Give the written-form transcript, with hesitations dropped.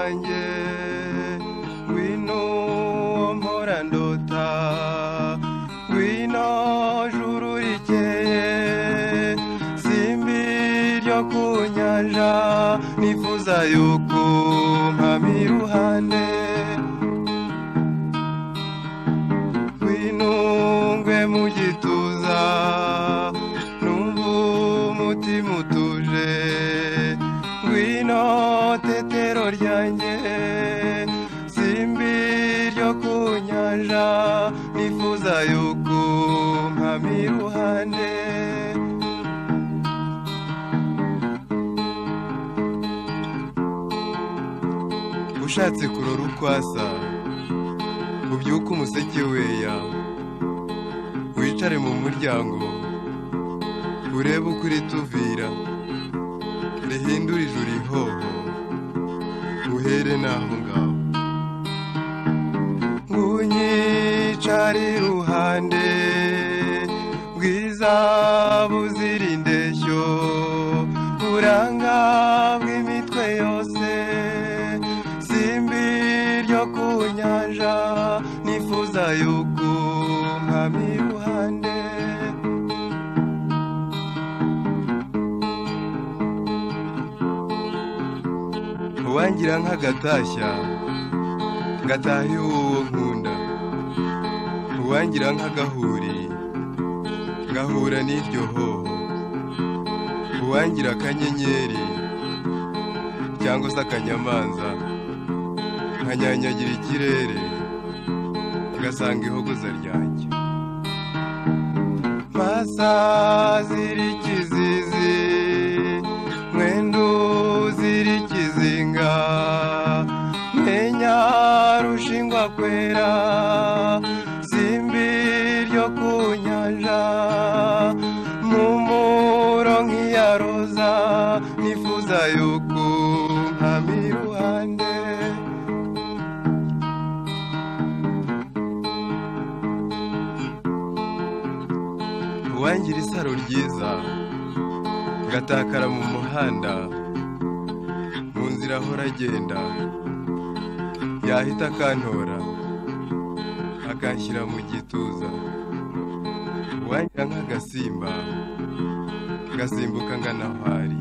ryanjye ngwino mpora ndota ngwino juru rikeye simbi ryo ku nyanja nifuza yuko mpama iruhande ngwino ngwe mu gituza numva umutima utuje ngwino tetero ryanjye simbi ryo ku nyanja nifuza yuko mpama iruhande ushatse kurora ukwasa ubyuka umuseke weya wicare mu muryango urebe uko rituvira rihindura ijuru ihoho uhere naho ngaho ngunyicare iruhande bwiza buzira indeshyo buranga bw'imitwe yose simbi ryo ku nyanja nifuza yuko mpama iruhande uwangira nk'agatashya ngataha iwuwo nkunda uwangira nk'agahuri ngahura n'iryo hoho uwangira akanyenyeri cyangwa se akanyamanza nkanyanyagira ikirere ngasanga ihogoza ryanjye masazira ikizizi mwendu zira ikizinga menya rushingwa kwera simbi ryo ku nyanja mumuro nk'iya roza nifuza yuko mpama iruhande uwangira isaro ryiza ngatakara mu muhanda mu nzira ahora agenda yahita akantora akanshyira mu gituza uwangira nk'agasimba gasimbuka ngana aho ari